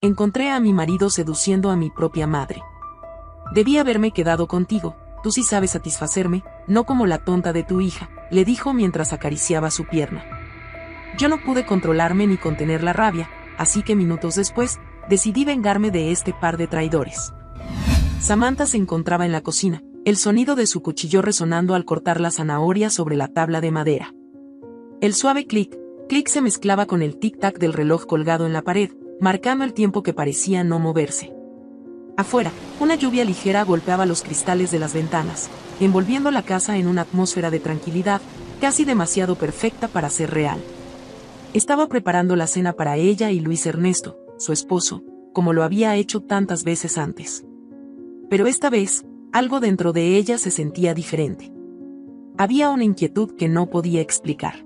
Encontré a mi marido seduciendo a mi propia madre. Debí haberme quedado contigo, tú sí sabes satisfacerme, no como la tonta de tu hija, le dijo mientras acariciaba su pierna. Yo no pude controlarme ni contener la rabia, así que minutos después, decidí vengarme de este par de traidores. Samantha se encontraba en la cocina, el sonido de su cuchillo resonando al cortar la zanahoria sobre la tabla de madera. El suave clic, clic se mezclaba con el tic-tac del reloj colgado en la pared, marcando el tiempo que parecía no moverse. Afuera, una lluvia ligera golpeaba los cristales de las ventanas, envolviendo la casa en una atmósfera de tranquilidad, casi demasiado perfecta para ser real. Estaba preparando la cena para ella y Luis Ernesto, su esposo, como lo había hecho tantas veces antes. Pero esta vez, algo dentro de ella se sentía diferente. Había una inquietud que no podía explicar.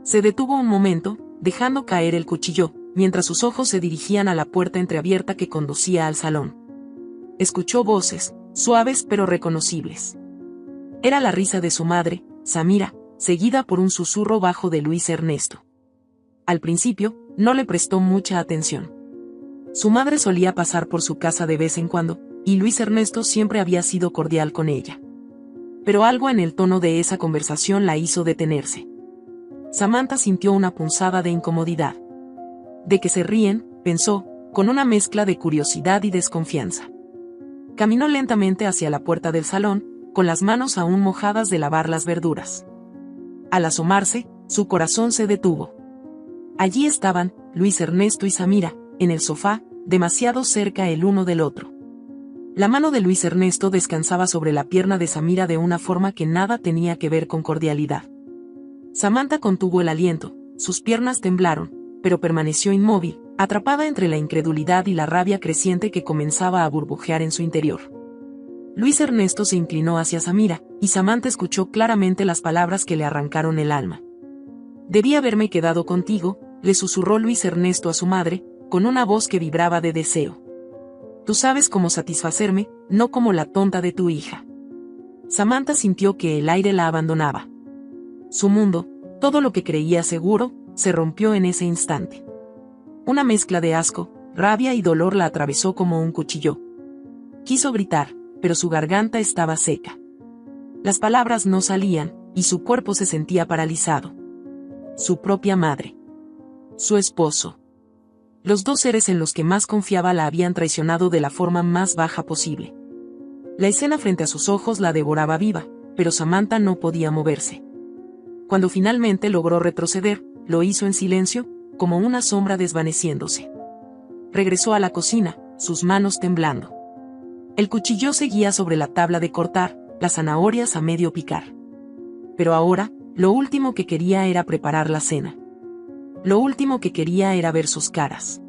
Se detuvo un momento, dejando caer el cuchillo, mientras sus ojos se dirigían a la puerta entreabierta que conducía al salón. Escuchó voces, suaves pero reconocibles. Era la risa de su madre, Samira, seguida por un susurro bajo de Luis Ernesto. Al principio, no le prestó mucha atención. Su madre solía pasar por su casa de vez en cuando, y Luis Ernesto siempre había sido cordial con ella. Pero algo en el tono de esa conversación la hizo detenerse. Samantha sintió una punzada de incomodidad. ¿De qué se ríen?, pensó, con una mezcla de curiosidad y desconfianza. Caminó lentamente hacia la puerta del salón, con las manos aún mojadas de lavar las verduras. Al asomarse, su corazón se detuvo. Allí estaban, Luis Ernesto y Samira, en el sofá, demasiado cerca el uno del otro. La mano de Luis Ernesto descansaba sobre la pierna de Samira de una forma que nada tenía que ver con cordialidad. Samantha contuvo el aliento, sus piernas temblaron, pero permaneció inmóvil, atrapada entre la incredulidad y la rabia creciente que comenzaba a burbujear en su interior. Luis Ernesto se inclinó hacia Samira, y Samantha escuchó claramente las palabras que le arrancaron el alma. «Debí haberme quedado contigo», le susurró Luis Ernesto a su madre, con una voz que vibraba de deseo. «Tú sabes cómo satisfacerme, no como la tonta de tu hija». Samantha sintió que el aire la abandonaba. Su mundo, todo lo que creía seguro, se rompió en ese instante. Una mezcla de asco, rabia y dolor la atravesó como un cuchillo. Quiso gritar, pero su garganta estaba seca. Las palabras no salían, y su cuerpo se sentía paralizado. Su propia madre. Su esposo. Los dos seres en los que más confiaba la habían traicionado de la forma más baja posible. La escena frente a sus ojos la devoraba viva, pero Samantha no podía moverse. Cuando finalmente logró retroceder, lo hizo en silencio, como una sombra desvaneciéndose. Regresó a la cocina, sus manos temblando. El cuchillo seguía sobre la tabla de cortar, las zanahorias a medio picar. Pero ahora, lo último que quería era preparar la cena. Lo último que quería era ver sus caras.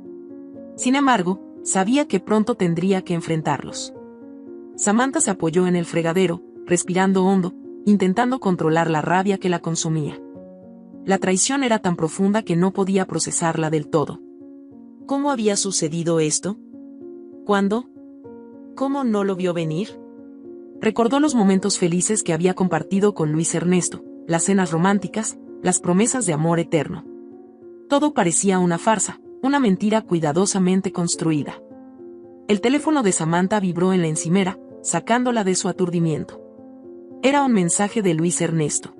Sin embargo, sabía que pronto tendría que enfrentarlos. Samantha se apoyó en el fregadero, respirando hondo, intentando controlar la rabia que la consumía. La traición era tan profunda que no podía procesarla del todo. ¿Cómo había sucedido esto? ¿Cuándo? ¿Cómo no lo vio venir? Recordó los momentos felices que había compartido con Luis Ernesto, las cenas románticas, las promesas de amor eterno. Todo parecía una farsa, una mentira cuidadosamente construida. El teléfono de Samantha vibró en la encimera, sacándola de su aturdimiento. Era un mensaje de Luis Ernesto.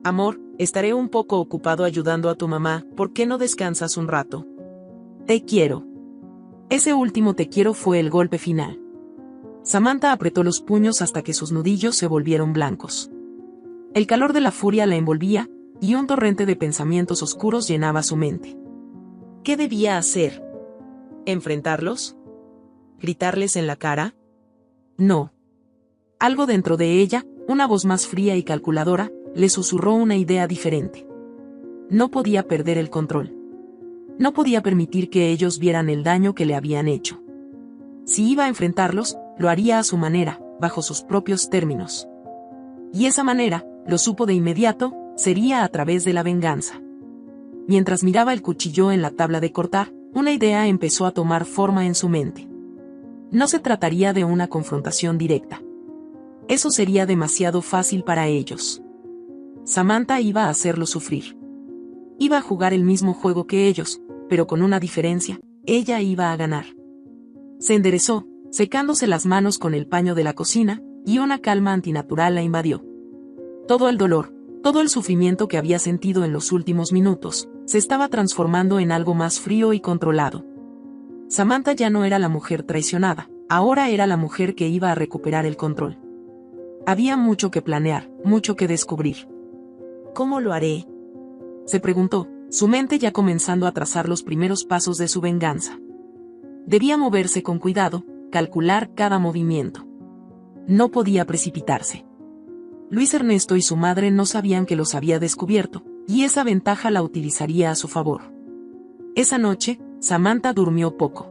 «Amor, estaré un poco ocupado ayudando a tu mamá, ¿por qué no descansas un rato? Te quiero». Ese último te quiero fue el golpe final. Samantha apretó los puños hasta que sus nudillos se volvieron blancos. El calor de la furia la envolvía, y un torrente de pensamientos oscuros llenaba su mente. ¿Qué debía hacer? ¿Enfrentarlos? ¿Gritarles en la cara? No. Algo dentro de ella, una voz más fría y calculadora, le susurró una idea diferente. No podía perder el control. No podía permitir que ellos vieran el daño que le habían hecho. Si iba a enfrentarlos, lo haría a su manera, bajo sus propios términos. Y esa manera, lo supo de inmediato, sería a través de la venganza. Mientras miraba el cuchillo en la tabla de cortar, una idea empezó a tomar forma en su mente. No se trataría de una confrontación directa. Eso sería demasiado fácil para ellos. Samantha iba a hacerlo sufrir. Iba a jugar el mismo juego que ellos, pero con una diferencia, ella iba a ganar. Se enderezó, secándose las manos con el paño de la cocina, y una calma antinatural la invadió. Todo el dolor, todo el sufrimiento que había sentido en los últimos minutos, se estaba transformando en algo más frío y controlado. Samantha ya no era la mujer traicionada, ahora era la mujer que iba a recuperar el control. Había mucho que planear, mucho que descubrir. ¿Cómo lo haré?, se preguntó, su mente ya comenzando a trazar los primeros pasos de su venganza. Debía moverse con cuidado, calcular cada movimiento. No podía precipitarse. Luis Ernesto y su madre no sabían que los había descubierto, y esa ventaja la utilizaría a su favor. Esa noche, Samantha durmió poco.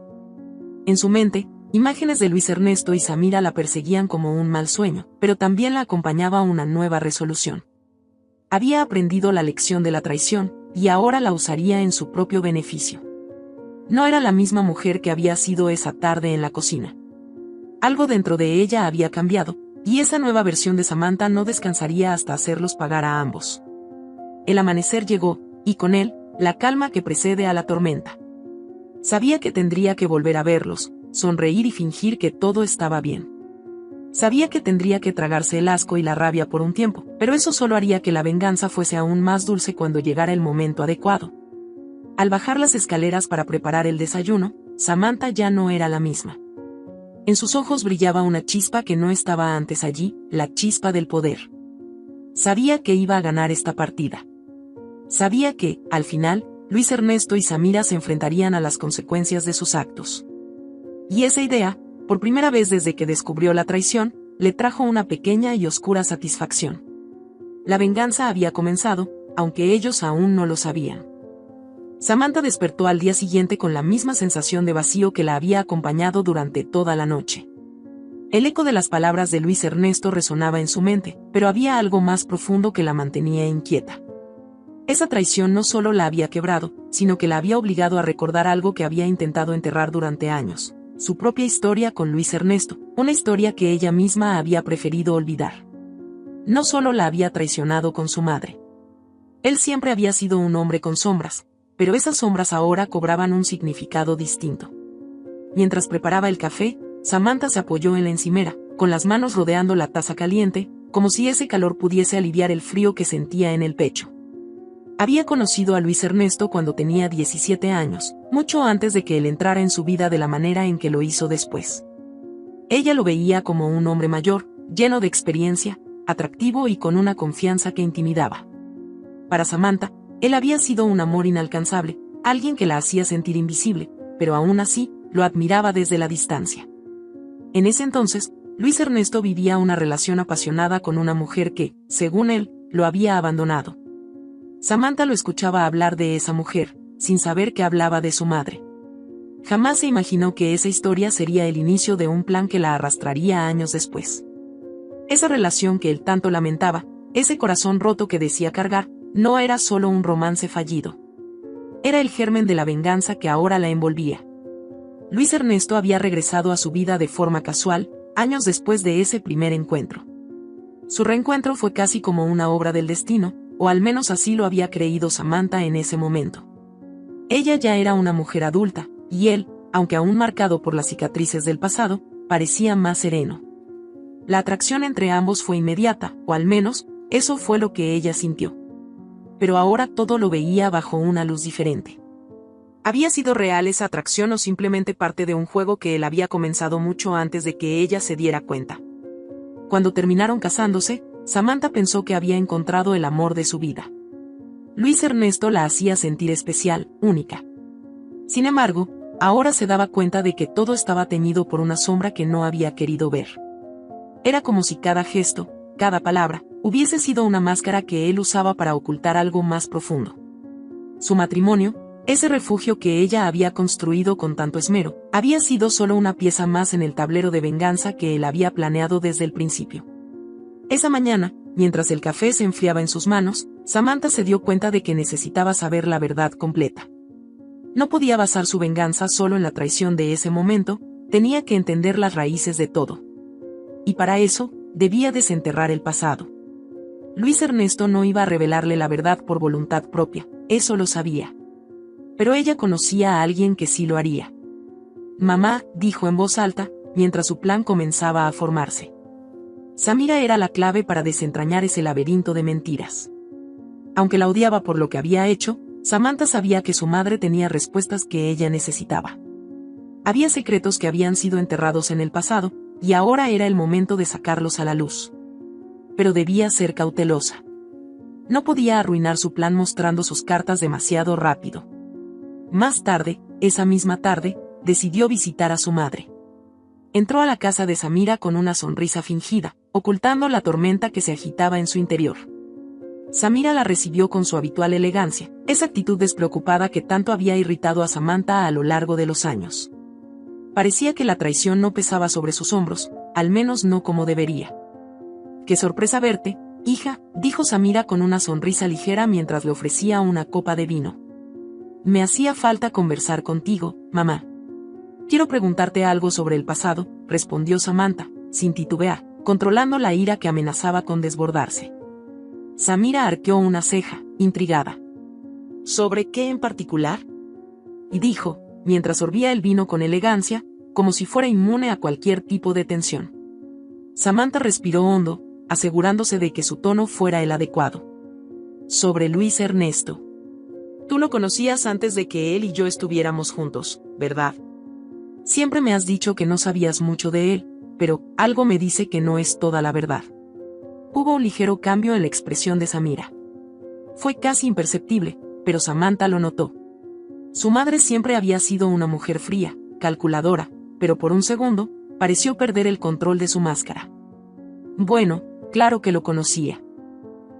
En su mente, imágenes de Luis Ernesto y Samira la perseguían como un mal sueño, pero también la acompañaba una nueva resolución. Había aprendido la lección de la traición, y ahora la usaría en su propio beneficio. No era la misma mujer que había sido esa tarde en la cocina. Algo dentro de ella había cambiado, y esa nueva versión de Samantha no descansaría hasta hacerlos pagar a ambos. El amanecer llegó, y con él, la calma que precede a la tormenta. Sabía que tendría que volver a verlos, sonreír y fingir que todo estaba bien. Sabía que tendría que tragarse el asco y la rabia por un tiempo, pero eso solo haría que la venganza fuese aún más dulce cuando llegara el momento adecuado. Al bajar las escaleras para preparar el desayuno, Samantha ya no era la misma. En sus ojos brillaba una chispa que no estaba antes allí, la chispa del poder. Sabía que iba a ganar esta partida. Sabía que, al final, Luis Ernesto y Samira se enfrentarían a las consecuencias de sus actos. Y esa idea, por primera vez desde que descubrió la traición, le trajo una pequeña y oscura satisfacción. La venganza había comenzado, aunque ellos aún no lo sabían. Samantha despertó al día siguiente con la misma sensación de vacío que la había acompañado durante toda la noche. El eco de las palabras de Luis Ernesto resonaba en su mente, pero había algo más profundo que la mantenía inquieta. Esa traición no solo la había quebrado, sino que la había obligado a recordar algo que había intentado enterrar durante años: su propia historia con Luis Ernesto, una historia que ella misma había preferido olvidar. No solo la había traicionado con su madre. Él siempre había sido un hombre con sombras, pero esas sombras ahora cobraban un significado distinto. Mientras preparaba el café, Samantha se apoyó en la encimera, con las manos rodeando la taza caliente, como si ese calor pudiese aliviar el frío que sentía en el pecho. Había conocido a Luis Ernesto cuando tenía 17 años, mucho antes de que él entrara en su vida de la manera en que lo hizo después. Ella lo veía como un hombre mayor, lleno de experiencia, atractivo y con una confianza que intimidaba. Para Samantha, él había sido un amor inalcanzable, alguien que la hacía sentir invisible, pero aún así, lo admiraba desde la distancia. En ese entonces, Luis Ernesto vivía una relación apasionada con una mujer que, según él, lo había abandonado. Samantha lo escuchaba hablar de esa mujer, sin saber que hablaba de su madre. Jamás se imaginó que esa historia sería el inicio de un plan que la arrastraría años después. Esa relación que él tanto lamentaba, ese corazón roto que decía cargar, no era solo un romance fallido. Era el germen de la venganza que ahora la envolvía. Luis Ernesto había regresado a su vida de forma casual, años después de ese primer encuentro. Su reencuentro fue casi como una obra del destino, o al menos así lo había creído Samantha en ese momento. Ella ya era una mujer adulta, y él, aunque aún marcado por las cicatrices del pasado, parecía más sereno. La atracción entre ambos fue inmediata, o al menos, eso fue lo que ella sintió. Pero ahora todo lo veía bajo una luz diferente. ¿Había sido real esa atracción o simplemente parte de un juego que él había comenzado mucho antes de que ella se diera cuenta? Cuando terminaron casándose, Samantha pensó que había encontrado el amor de su vida. Luis Ernesto la hacía sentir especial, única. Sin embargo, ahora se daba cuenta de que todo estaba teñido por una sombra que no había querido ver. Era como si cada gesto, cada palabra, hubiese sido una máscara que él usaba para ocultar algo más profundo. Su matrimonio, ese refugio que ella había construido con tanto esmero, había sido solo una pieza más en el tablero de venganza que él había planeado desde el principio. Esa mañana, mientras el café se enfriaba en sus manos, Samantha se dio cuenta de que necesitaba saber la verdad completa. No podía basar su venganza solo en la traición de ese momento, tenía que entender las raíces de todo. Y para eso, debía desenterrar el pasado. Luis Ernesto no iba a revelarle la verdad por voluntad propia, eso lo sabía. Pero ella conocía a alguien que sí lo haría. Mamá, dijo en voz alta, mientras su plan comenzaba a formarse. Samira era la clave para desentrañar ese laberinto de mentiras. Aunque la odiaba por lo que había hecho, Samantha sabía que su madre tenía respuestas que ella necesitaba. Había secretos que habían sido enterrados en el pasado, y ahora era el momento de sacarlos a la luz. Pero debía ser cautelosa. No podía arruinar su plan mostrando sus cartas demasiado rápido. Más tarde, esa misma tarde, decidió visitar a su madre. Entró a la casa de Samira con una sonrisa fingida, ocultando la tormenta que se agitaba en su interior. Samira la recibió con su habitual elegancia, esa actitud despreocupada que tanto había irritado a Samantha a lo largo de los años. Parecía que la traición no pesaba sobre sus hombros, al menos no como debería. «Qué sorpresa verte, hija», dijo Samira con una sonrisa ligera mientras le ofrecía una copa de vino. «Me hacía falta conversar contigo, mamá». «Quiero preguntarte algo sobre el pasado», respondió Samantha, sin titubear, controlando la ira que amenazaba con desbordarse. Samira arqueó una ceja, intrigada. «¿Sobre qué en particular?», y dijo, mientras sorbía el vino con elegancia, como si fuera inmune a cualquier tipo de tensión. Samantha respiró hondo, asegurándose de que su tono fuera el adecuado. «Sobre Luis Ernesto. Tú lo conocías antes de que él y yo estuviéramos juntos, ¿verdad? Siempre me has dicho que no sabías mucho de él, pero algo me dice que no es toda la verdad». Hubo un ligero cambio en la expresión de Samira. Fue casi imperceptible, pero Samantha lo notó. Su madre siempre había sido una mujer fría, calculadora, pero por un segundo, pareció perder el control de su máscara. «Bueno, claro que lo conocía.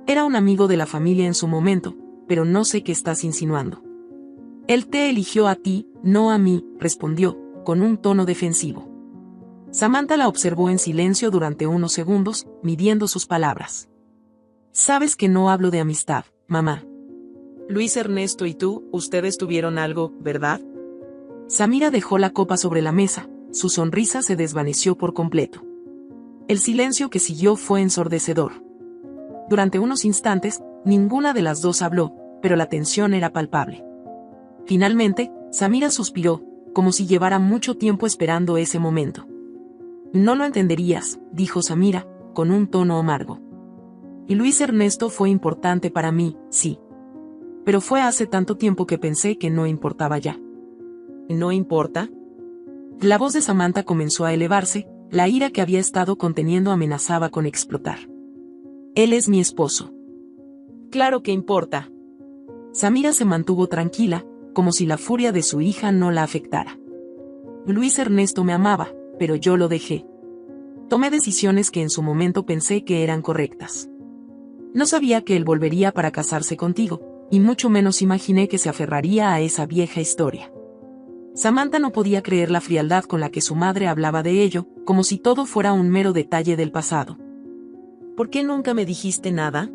Era un amigo de la familia en su momento, pero no sé qué estás insinuando». «Él te eligió a ti, no a mí», respondió, con un tono defensivo. Samantha la observó en silencio durante unos segundos, midiendo sus palabras. «Sabes que no hablo de amistad, mamá. Luis Ernesto y tú, ustedes tuvieron algo, ¿verdad?». Samira dejó la copa sobre la mesa, su sonrisa se desvaneció por completo. El silencio que siguió fue ensordecedor. Durante unos instantes, ninguna de las dos habló, pero la tensión era palpable. Finalmente, Samira suspiró, como si llevara mucho tiempo esperando ese momento. «No lo entenderías», dijo Samira, con un tono amargo. «Y Luis Ernesto fue importante para mí, sí. Pero fue hace tanto tiempo que pensé que no importaba ya». «¿No importa?». La voz de Samantha comenzó a elevarse, la ira que había estado conteniendo amenazaba con explotar. «Él es mi esposo». «Claro que importa». Samira se mantuvo tranquila, como si la furia de su hija no la afectara. «Luis Ernesto me amaba, pero yo lo dejé. Tomé decisiones que en su momento pensé que eran correctas. No sabía que él volvería para casarse contigo, y mucho menos imaginé que se aferraría a esa vieja historia». Samantha no podía creer la frialdad con la que su madre hablaba de ello, como si todo fuera un mero detalle del pasado. «¿Por qué nunca me dijiste nada?»,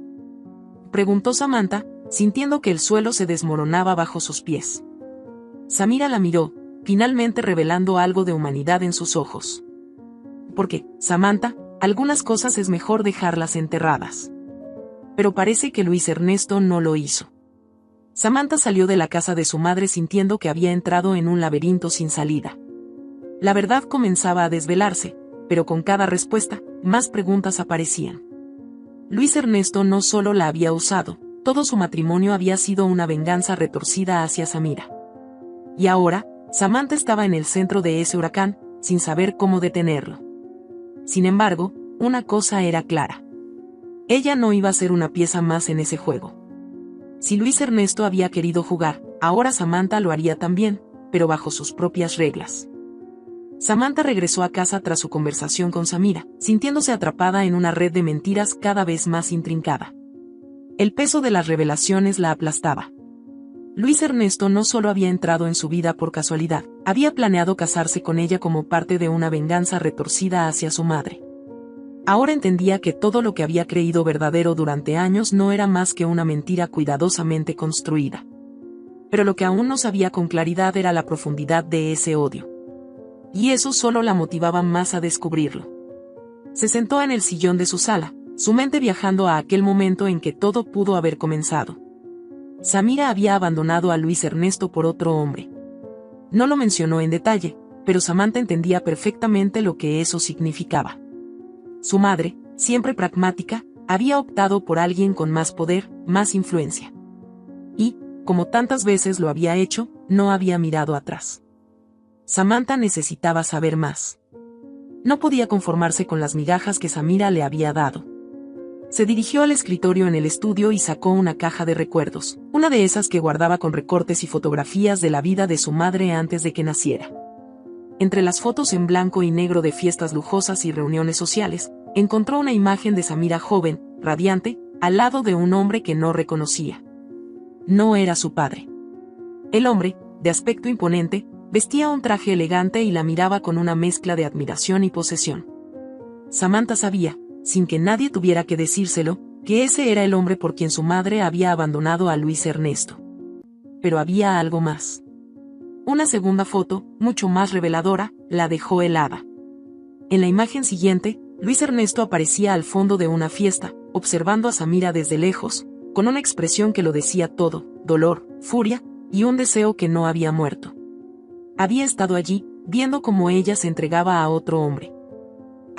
preguntó Samantha, sintiendo que el suelo se desmoronaba bajo sus pies. Samira la miró, finalmente revelando algo de humanidad en sus ojos. «Porque, Samantha, algunas cosas es mejor dejarlas enterradas». Pero parece que Luis Ernesto no lo hizo. Samantha salió de la casa de su madre sintiendo que había entrado en un laberinto sin salida. La verdad comenzaba a desvelarse, pero con cada respuesta, más preguntas aparecían. Luis Ernesto no solo la había usado, todo su matrimonio había sido una venganza retorcida hacia Samira. Y ahora, Samantha estaba en el centro de ese huracán, sin saber cómo detenerlo. Sin embargo, una cosa era clara. Ella no iba a ser una pieza más en ese juego. Si Luis Ernesto había querido jugar, ahora Samantha lo haría también, pero bajo sus propias reglas. Samantha regresó a casa tras su conversación con Samira, sintiéndose atrapada en una red de mentiras cada vez más intrincada. El peso de las revelaciones la aplastaba. Luis Ernesto no solo había entrado en su vida por casualidad, había planeado casarse con ella como parte de una venganza retorcida hacia su madre. Ahora entendía que todo lo que había creído verdadero durante años no era más que una mentira cuidadosamente construida. Pero lo que aún no sabía con claridad era la profundidad de ese odio. Y eso solo la motivaba más a descubrirlo. Se sentó en el sillón de su sala, su mente viajando a aquel momento en que todo pudo haber comenzado. Samira había abandonado a Luis Ernesto por otro hombre. No lo mencionó en detalle, pero Samantha entendía perfectamente lo que eso significaba. Su madre, siempre pragmática, había optado por alguien con más poder, más influencia. Y, como tantas veces lo había hecho, no había mirado atrás. Samantha necesitaba saber más. No podía conformarse con las migajas que Samira le había dado. Se dirigió al escritorio en el estudio y sacó una caja de recuerdos, una de esas que guardaba con recortes y fotografías de la vida de su madre antes de que naciera. Entre las fotos en blanco y negro de fiestas lujosas y reuniones sociales, encontró una imagen de Samira joven, radiante, al lado de un hombre que no reconocía. No era su padre. El hombre, de aspecto imponente, vestía un traje elegante y la miraba con una mezcla de admiración y posesión. Samantha sabía, sin que nadie tuviera que decírselo, que ese era el hombre por quien su madre había abandonado a Luis Ernesto. Pero había algo más. Una segunda foto, mucho más reveladora, la dejó helada. En la imagen siguiente, Luis Ernesto aparecía al fondo de una fiesta, observando a Samira desde lejos, con una expresión que lo decía todo, dolor, furia, y un deseo que no había muerto. Había estado allí, viendo cómo ella se entregaba a otro hombre.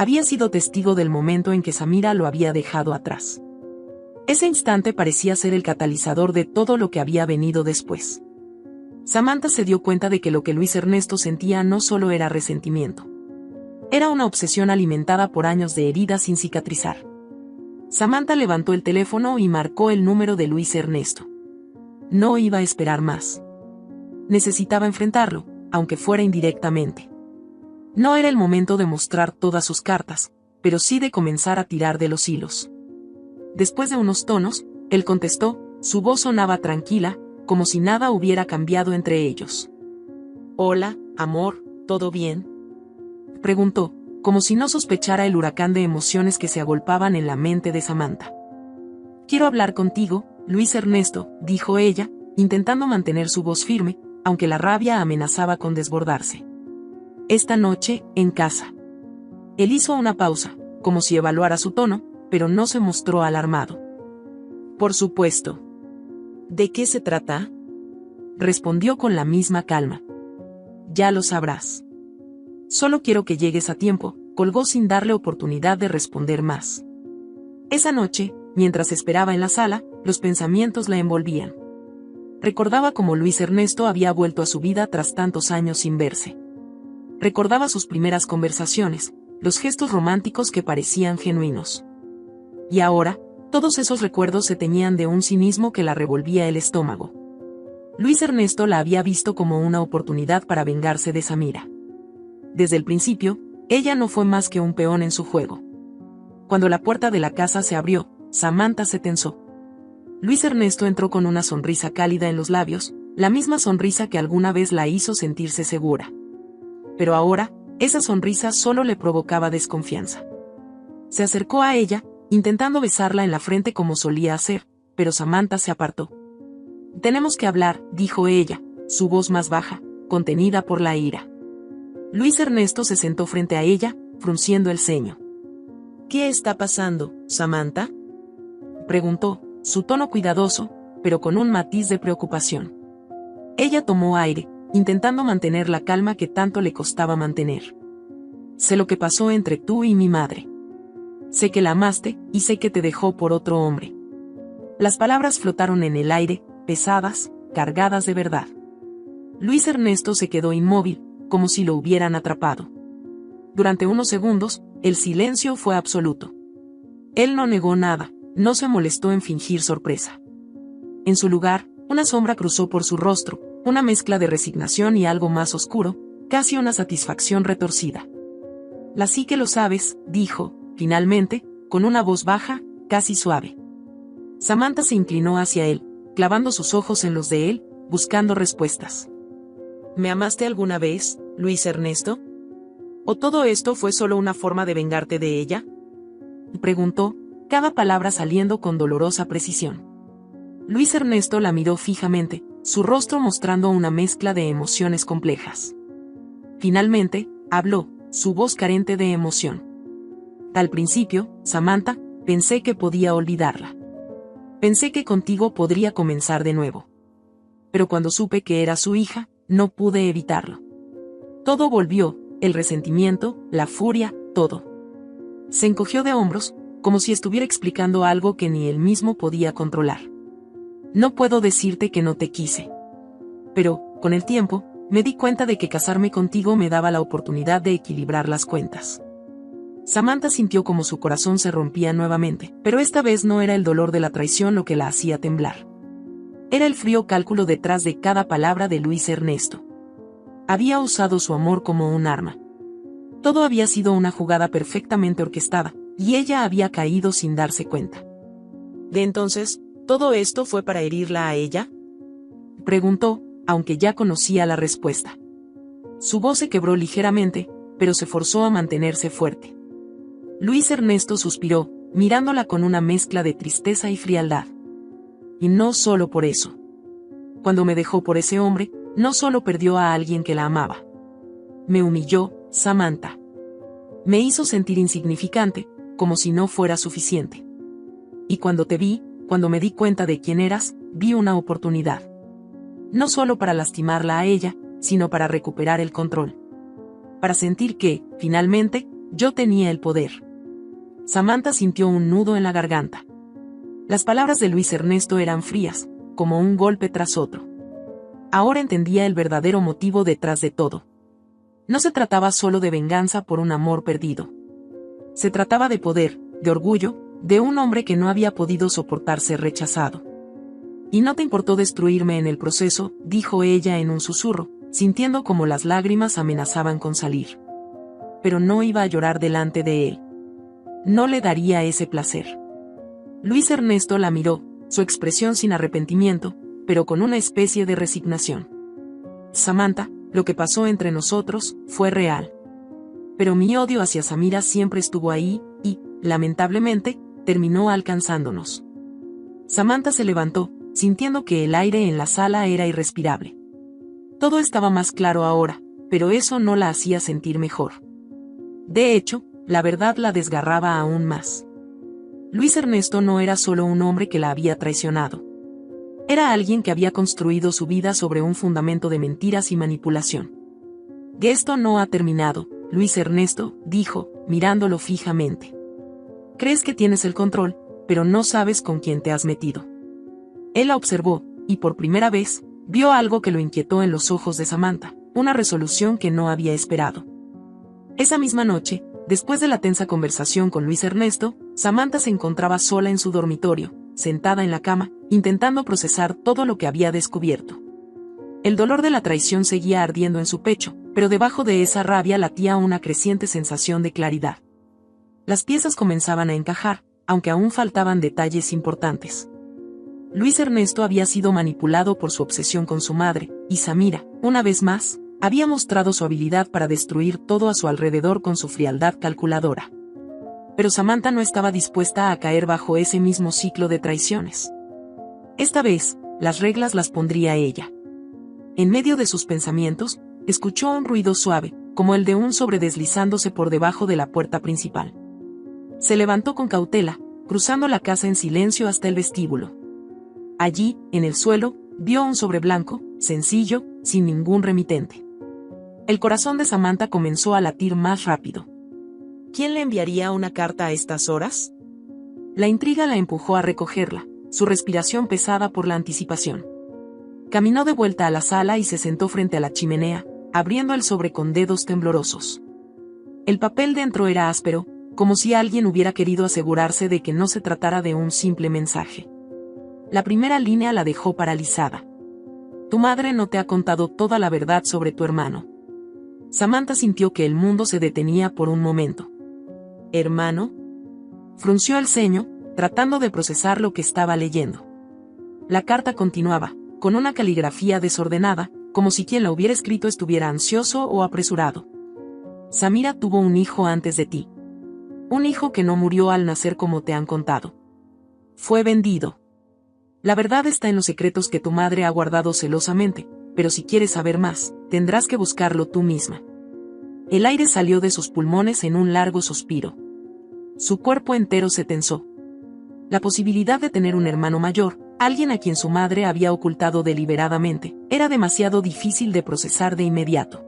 Había sido testigo del momento en que Samira lo había dejado atrás. Ese instante parecía ser el catalizador de todo lo que había venido después. Samantha se dio cuenta de que lo que Luis Ernesto sentía no solo era resentimiento. Era una obsesión alimentada por años de heridas sin cicatrizar. Samantha levantó el teléfono y marcó el número de Luis Ernesto. No iba a esperar más. Necesitaba enfrentarlo, aunque fuera indirectamente. No era el momento de mostrar todas sus cartas, pero sí de comenzar a tirar de los hilos. Después de unos tonos, él contestó, su voz sonaba tranquila, como si nada hubiera cambiado entre ellos. «Hola, amor, ¿todo bien?», preguntó, como si no sospechara el huracán de emociones que se agolpaban en la mente de Samantha. «Quiero hablar contigo, Luis Ernesto», dijo ella, intentando mantener su voz firme, aunque la rabia amenazaba con desbordarse. «Esta noche, en casa». Él hizo una pausa, como si evaluara su tono, pero no se mostró alarmado. «Por supuesto». «¿De qué se trata?», respondió con la misma calma. «Ya lo sabrás». «Solo quiero que llegues a tiempo», colgó sin darle oportunidad de responder más. Esa noche, mientras esperaba en la sala, los pensamientos la envolvían. Recordaba cómo Luis Ernesto había vuelto a su vida tras tantos años sin verse. Recordaba sus primeras conversaciones, los gestos románticos que parecían genuinos. Y ahora, todos esos recuerdos se teñían de un cinismo que la revolvía el estómago. Luis Ernesto la había visto como una oportunidad para vengarse de Samira. Desde el principio, ella no fue más que un peón en su juego. Cuando la puerta de la casa se abrió, Samantha se tensó. Luis Ernesto entró con una sonrisa cálida en los labios, la misma sonrisa que alguna vez la hizo sentirse segura. Pero ahora, esa sonrisa solo le provocaba desconfianza. Se acercó a ella, intentando besarla en la frente como solía hacer, pero Samantha se apartó. «Tenemos que hablar», dijo ella, su voz más baja, contenida por la ira. Luis Ernesto se sentó frente a ella, frunciendo el ceño. «¿Qué está pasando, Samantha?», preguntó, su tono cuidadoso, pero con un matiz de preocupación. Ella tomó aire, intentando mantener la calma que tanto le costaba mantener. «Sé lo que pasó entre tú y mi madre. Sé que la amaste, y sé que te dejó por otro hombre». Las palabras flotaron en el aire, pesadas, cargadas de verdad. Luis Ernesto se quedó inmóvil, como si lo hubieran atrapado. Durante unos segundos, el silencio fue absoluto. Él no negó nada, no se molestó en fingir sorpresa. En su lugar, una sombra cruzó por su rostro, una mezcla de resignación y algo más oscuro, casi una satisfacción retorcida. «La sí que lo sabes», dijo, finalmente, con una voz baja, casi suave. Samantha se inclinó hacia él, clavando sus ojos en los de él, buscando respuestas. «¿Me amaste alguna vez, Luis Ernesto? ¿O todo esto fue solo una forma de vengarte de ella?», preguntó, cada palabra saliendo con dolorosa precisión. Luis Ernesto la miró fijamente, su rostro mostrando una mezcla de emociones complejas. Finalmente, habló, su voz carente de emoción. «Al principio, Samantha, pensé que podía olvidarla. Pensé que contigo podría comenzar de nuevo. Pero cuando supe que era su hija, no pude evitarlo. Todo volvió, el resentimiento, la furia, todo. Se encogió de hombros, como si estuviera explicando algo que ni él mismo podía controlar. No puedo decirte que no te quise. Pero, con el tiempo, me di cuenta de que casarme contigo me daba la oportunidad de equilibrar las cuentas. Samantha sintió como su corazón se rompía nuevamente, pero esta vez no era el dolor de la traición lo que la hacía temblar. Era el frío cálculo detrás de cada palabra de Luis Ernesto. Había usado su amor como un arma. Todo había sido una jugada perfectamente orquestada, y ella había caído sin darse cuenta. ¿De entonces, todo esto fue para herirla a ella? Preguntó, aunque ya conocía la respuesta. Su voz se quebró ligeramente, pero se forzó a mantenerse fuerte. Luis Ernesto suspiró, mirándola con una mezcla de tristeza y frialdad. Y no solo por eso. Cuando me dejó por ese hombre, no solo perdió a alguien que la amaba. Me humilló, Samantha. Me hizo sentir insignificante, como si no fuera suficiente. Y cuando te vi, cuando me di cuenta de quién eras, vi una oportunidad. No solo para lastimarla a ella, sino para recuperar el control. Para sentir que, finalmente, yo tenía el poder. Samantha sintió un nudo en la garganta. Las palabras de Luis Ernesto eran frías, como un golpe tras otro. Ahora entendía el verdadero motivo detrás de todo. No se trataba solo de venganza por un amor perdido. Se trataba de poder, de orgullo, de un hombre que no había podido soportar ser rechazado. Y no te importó destruirme en el proceso, dijo ella en un susurro, sintiendo como las lágrimas amenazaban con salir. Pero no iba a llorar delante de él. No le daría ese placer. Luis Ernesto la miró, su expresión sin arrepentimiento, pero con una especie de resignación. Samantha, lo que pasó entre nosotros, fue real. Pero mi odio hacia Samira siempre estuvo ahí, y, lamentablemente, terminó alcanzándonos. Samantha se levantó, sintiendo que el aire en la sala era irrespirable. Todo estaba más claro ahora, pero eso no la hacía sentir mejor. De hecho, la verdad la desgarraba aún más. Luis Ernesto no era solo un hombre que la había traicionado. Era alguien que había construido su vida sobre un fundamento de mentiras y manipulación. Esto no ha terminado, Luis Ernesto, dijo, mirándolo fijamente. Crees que tienes el control, pero no sabes con quién te has metido. Él la observó, y por primera vez, vio algo que lo inquietó en los ojos de Samantha, una resolución que no había esperado. Esa misma noche, después de la tensa conversación con Luis Ernesto, Samantha se encontraba sola en su dormitorio, sentada en la cama, intentando procesar todo lo que había descubierto. El dolor de la traición seguía ardiendo en su pecho, pero debajo de esa rabia latía una creciente sensación de claridad. Las piezas comenzaban a encajar, aunque aún faltaban detalles importantes. Luis Ernesto había sido manipulado por su obsesión con su madre, y Samira, una vez más, había mostrado su habilidad para destruir todo a su alrededor con su frialdad calculadora. Pero Samantha no estaba dispuesta a caer bajo ese mismo ciclo de traiciones. Esta vez, las reglas las pondría ella. En medio de sus pensamientos, escuchó un ruido suave, como el de un sobre deslizándose por debajo de la puerta principal. Se levantó con cautela, cruzando la casa en silencio hasta el vestíbulo. Allí, en el suelo, vio un sobre blanco, sencillo, sin ningún remitente. El corazón de Samantha comenzó a latir más rápido. ¿Quién le enviaría una carta a estas horas? La intriga la empujó a recogerla, su respiración pesada por la anticipación. Caminó de vuelta a la sala y se sentó frente a la chimenea, abriendo el sobre con dedos temblorosos. El papel dentro era áspero, como si alguien hubiera querido asegurarse de que no se tratara de un simple mensaje. La primera línea la dejó paralizada. Tu madre no te ha contado toda la verdad sobre tu hermano. Samantha sintió que el mundo se detenía por un momento. ¿Hermano? Frunció el ceño, tratando de procesar lo que estaba leyendo. La carta continuaba, con una caligrafía desordenada, como si quien la hubiera escrito estuviera ansioso o apresurado. Samira tuvo un hijo antes de ti. Un hijo que no murió al nacer como te han contado. Fue vendido. La verdad está en los secretos que tu madre ha guardado celosamente, pero si quieres saber más, tendrás que buscarlo tú misma. El aire salió de sus pulmones en un largo suspiro. Su cuerpo entero se tensó. La posibilidad de tener un hermano mayor, alguien a quien su madre había ocultado deliberadamente, era demasiado difícil de procesar de inmediato.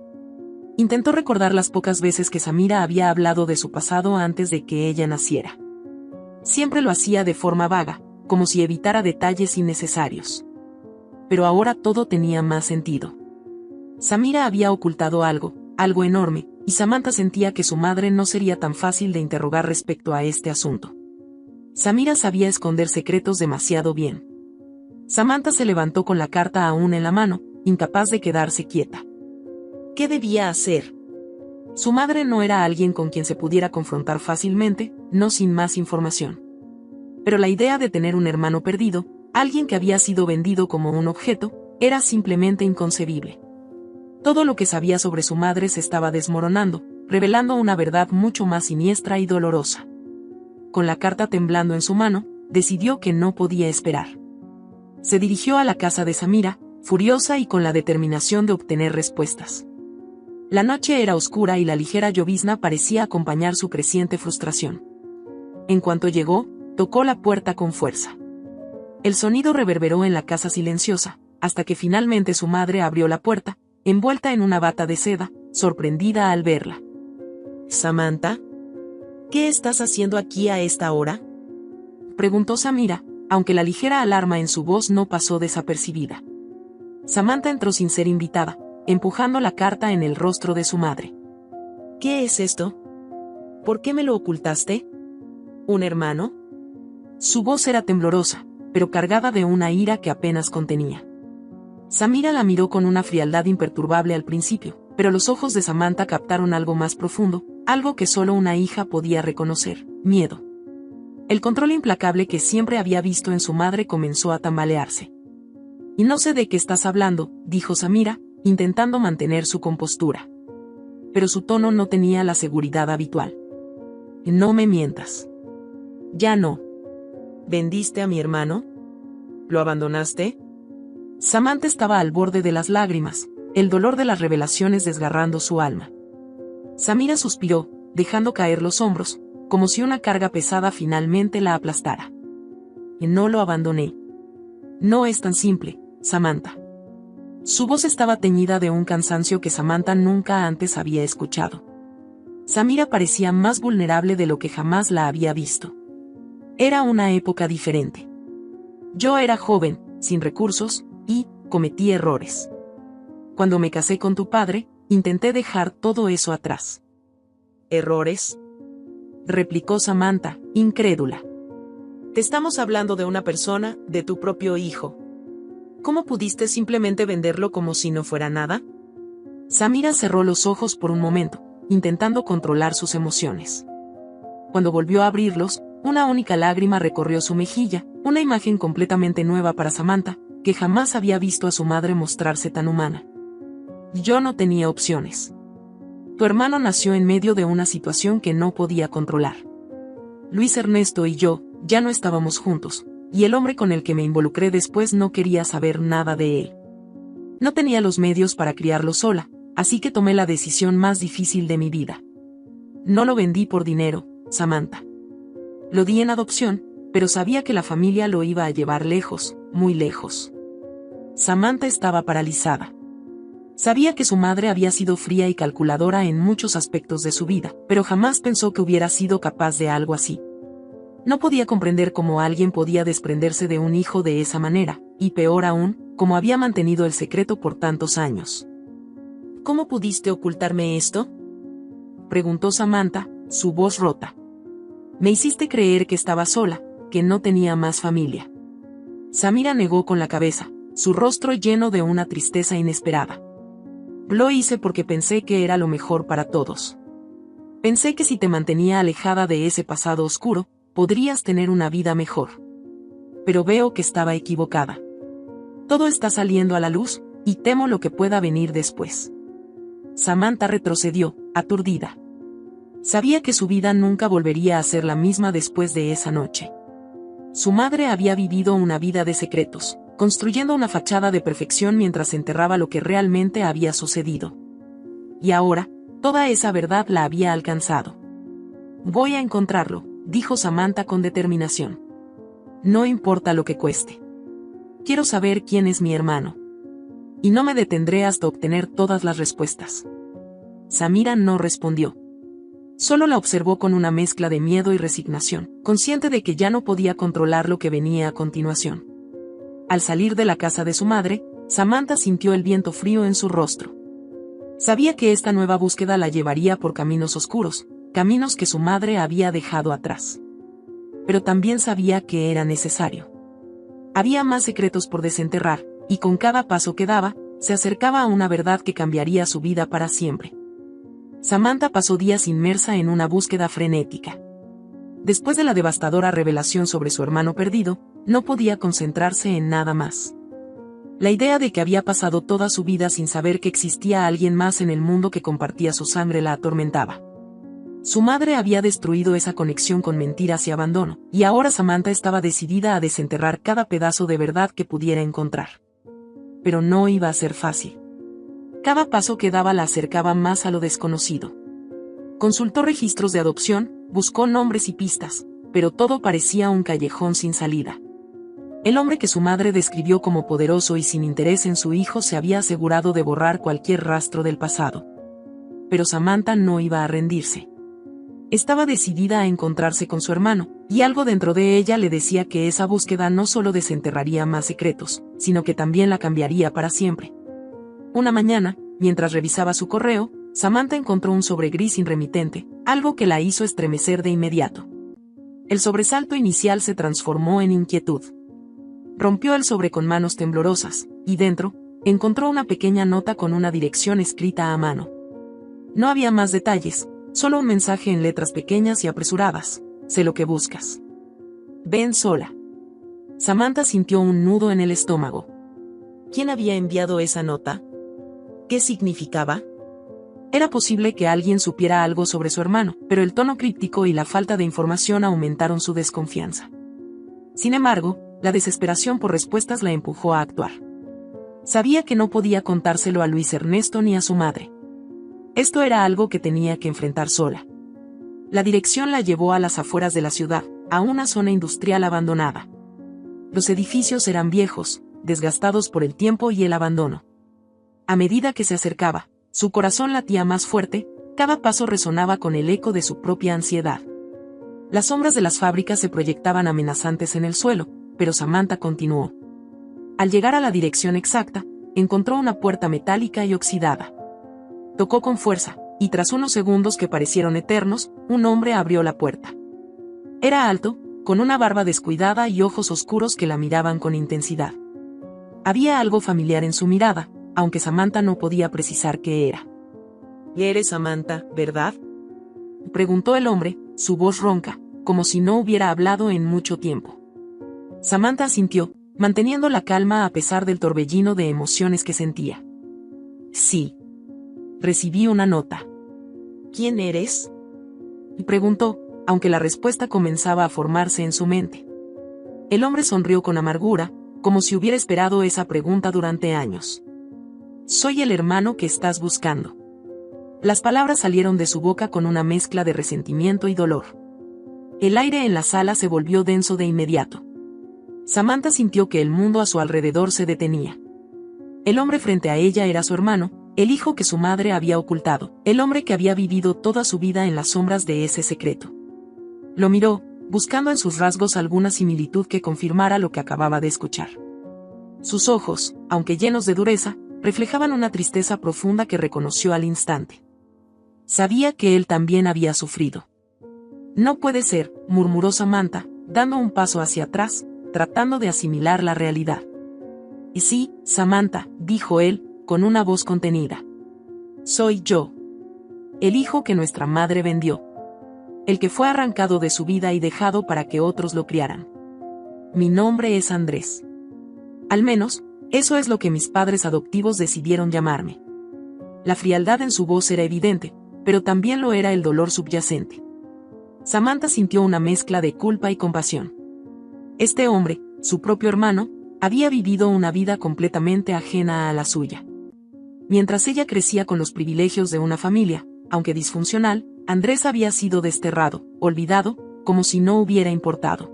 Intentó recordar las pocas veces que Samira había hablado de su pasado antes de que ella naciera. Siempre lo hacía de forma vaga, como si evitara detalles innecesarios. Pero ahora todo tenía más sentido. Samira había ocultado algo enorme, y Samantha sentía que su madre no sería tan fácil de interrogar respecto a este asunto. Samira sabía esconder secretos demasiado bien. Samantha se levantó con la carta aún en la mano, incapaz de quedarse quieta. ¿Qué debía hacer? Su madre no era alguien con quien se pudiera confrontar fácilmente, no sin más información. Pero la idea de tener un hermano perdido, alguien que había sido vendido como un objeto, era simplemente inconcebible. Todo lo que sabía sobre su madre se estaba desmoronando, revelando una verdad mucho más siniestra y dolorosa. Con la carta temblando en su mano, decidió que no podía esperar. Se dirigió a la casa de Samira, furiosa y con la determinación de obtener respuestas. La noche era oscura y la ligera llovizna parecía acompañar su creciente frustración. En cuanto llegó, tocó la puerta con fuerza. El sonido reverberó en la casa silenciosa, hasta que finalmente su madre abrió la puerta, envuelta en una bata de seda, sorprendida al verla. Samantha, ¿qué estás haciendo aquí a esta hora? Preguntó Samira, aunque la ligera alarma en su voz no pasó desapercibida. Samantha entró sin ser invitada, empujando la carta en el rostro de su madre. ¿Qué es esto? ¿Por qué me lo ocultaste? ¿Un hermano? Su voz era temblorosa, pero cargada de una ira que apenas contenía. Samira la miró con una frialdad imperturbable al principio, pero los ojos de Samantha captaron algo más profundo, algo que solo una hija podía reconocer: miedo. El control implacable que siempre había visto en su madre comenzó a tambalearse. «Y no sé de qué estás hablando», dijo Samira, intentando mantener su compostura. Pero su tono no tenía la seguridad habitual. «No me mientas». «Ya no». ¿Vendiste a mi hermano? ¿Lo abandonaste? Samantha estaba al borde de las lágrimas, el dolor de las revelaciones desgarrando su alma. Samira suspiró, dejando caer los hombros, como si una carga pesada finalmente la aplastara. «No lo abandoné». «No es tan simple, Samantha». Su voz estaba teñida de un cansancio que Samantha nunca antes había escuchado. Samira parecía más vulnerable de lo que jamás la había visto. Era una época diferente. Yo era joven, sin recursos, y cometí errores. Cuando me casé con tu padre, intenté dejar todo eso atrás. ¿Errores?», replicó Samantha, incrédula. «Te estamos hablando de una persona, de tu propio hijo. ¿Cómo pudiste simplemente venderlo como si no fuera nada?» Samira cerró los ojos por un momento, intentando controlar sus emociones. Cuando volvió a abrirlos, una única lágrima recorrió su mejilla, una imagen completamente nueva para Samantha, que jamás había visto a su madre mostrarse tan humana. «Yo no tenía opciones. Tu hermano nació en medio de una situación que no podía controlar. Luis Ernesto y yo ya no estábamos juntos, y el hombre con el que me involucré después no quería saber nada de él. No tenía los medios para criarlo sola, así que tomé la decisión más difícil de mi vida. No lo vendí por dinero, Samantha. Lo di en adopción, pero sabía que la familia lo iba a llevar lejos, muy lejos». Samantha estaba paralizada. Sabía que su madre había sido fría y calculadora en muchos aspectos de su vida, pero jamás pensó que hubiera sido capaz de algo así. No podía comprender cómo alguien podía desprenderse de un hijo de esa manera, y peor aún, cómo había mantenido el secreto por tantos años. «¿Cómo pudiste ocultarme esto?», preguntó Samantha, su voz rota. «Me hiciste creer que estaba sola, que no tenía más familia». Samira negó con la cabeza, su rostro lleno de una tristeza inesperada. «Lo hice porque pensé que era lo mejor para todos. Pensé que si te mantenía alejada de ese pasado oscuro, podrías tener una vida mejor. Pero veo que estaba equivocada. Todo está saliendo a la luz, y temo lo que pueda venir después». Samantha retrocedió, aturdida. Sabía que su vida nunca volvería a ser la misma después de esa noche. Su madre había vivido una vida de secretos, construyendo una fachada de perfección mientras enterraba lo que realmente había sucedido. Y ahora, toda esa verdad la había alcanzado. «Voy a encontrarlo», dijo Samantha con determinación. no importa lo que cueste. Quiero saber quién es mi hermano. Y no me detendré hasta obtener todas las respuestas. Samira no respondió. Solo la observó con una mezcla de miedo y resignación, consciente de que ya no podía controlar lo que venía a continuación. Al salir de la casa de su madre, Samantha sintió el viento frío en su rostro. Sabía que esta nueva búsqueda la llevaría por caminos oscuros, caminos que su madre había dejado atrás. Pero también sabía que era necesario. Había más secretos por desenterrar, y con cada paso que daba, se acercaba a una verdad que cambiaría su vida para siempre. Samantha pasó días inmersa en una búsqueda frenética. Después de la devastadora revelación sobre su hermano perdido, no podía concentrarse en nada más. La idea de que había pasado toda su vida sin saber que existía alguien más en el mundo que compartía su sangre la atormentaba. Su madre había destruido esa conexión con mentiras y abandono, y ahora Samantha estaba decidida a desenterrar cada pedazo de verdad que pudiera encontrar. Pero no iba a ser fácil. Cada paso que daba la acercaba más a lo desconocido. Consultó registros de adopción, buscó nombres y pistas, pero todo parecía un callejón sin salida. El hombre que su madre describió como poderoso y sin interés en su hijo se había asegurado de borrar cualquier rastro del pasado. Pero Samantha no iba a rendirse. Estaba decidida a encontrarse con su hermano, y algo dentro de ella le decía que esa búsqueda no solo desenterraría más secretos, sino que también la cambiaría para siempre. Una mañana, mientras revisaba su correo, Samantha encontró un sobre gris irremitente, algo que la hizo estremecer de inmediato. El sobresalto inicial se transformó en inquietud. Rompió el sobre con manos temblorosas, y dentro, encontró una pequeña nota con una dirección escrita a mano. No había más detalles, solo un mensaje en letras pequeñas y apresuradas: sé lo que buscas. Ven sola. Samantha sintió un nudo en el estómago. ¿Quién había enviado esa nota? ¿Qué significaba? Era posible que alguien supiera algo sobre su hermano, pero el tono críptico y la falta de información aumentaron su desconfianza. Sin embargo, la desesperación por respuestas la empujó a actuar. Sabía que no podía contárselo a Luis Ernesto ni a su madre. Esto era algo que tenía que enfrentar sola. La dirección la llevó a las afueras de la ciudad, a una zona industrial abandonada. Los edificios eran viejos, desgastados por el tiempo y el abandono. A medida que se acercaba, su corazón latía más fuerte, cada paso resonaba con el eco de su propia ansiedad. Las sombras de las fábricas se proyectaban amenazantes en el suelo, pero Samantha continuó. Al llegar a la dirección exacta, encontró una puerta metálica y oxidada. Tocó con fuerza, y tras unos segundos que parecieron eternos, un hombre abrió la puerta. Era alto, con una barba descuidada y ojos oscuros que la miraban con intensidad. Había algo familiar en su mirada, aunque Samantha no podía precisar qué era. Eres Samantha, ¿verdad? Preguntó el hombre, su voz ronca, como si no hubiera hablado en mucho tiempo. Samantha asintió, manteniendo la calma a pesar del torbellino de emociones que sentía. Sí. Recibí una nota. ¿Quién eres? Preguntó, aunque la respuesta comenzaba a formarse en su mente. El hombre sonrió con amargura, como si hubiera esperado esa pregunta durante años. Soy el hermano que estás buscando. Las palabras salieron de su boca con una mezcla de resentimiento y dolor. El aire en la sala se volvió denso de inmediato. Samantha sintió que el mundo a su alrededor se detenía. El hombre frente a ella era su hermano, el hijo que su madre había ocultado, el hombre que había vivido toda su vida en las sombras de ese secreto. Lo miró, buscando en sus rasgos alguna similitud que confirmara lo que acababa de escuchar. Sus ojos, aunque llenos de dureza, reflejaban una tristeza profunda que reconoció al instante. Sabía que él también había sufrido. No puede ser, murmuró Samantha, dando un paso hacia atrás, tratando de asimilar la realidad. Y sí, Samantha, dijo él, con una voz contenida. Soy yo. El hijo que nuestra madre vendió. El que fue arrancado de su vida y dejado para que otros lo criaran. Mi nombre es Andrés. Al menos, eso es lo que mis padres adoptivos decidieron llamarme. La frialdad en su voz era evidente, pero también lo era el dolor subyacente. Samantha sintió una mezcla de culpa y compasión. Este hombre, su propio hermano, había vivido una vida completamente ajena a la suya. Mientras ella crecía con los privilegios de una familia, aunque disfuncional, Andrés había sido desterrado, olvidado, como si no hubiera importado.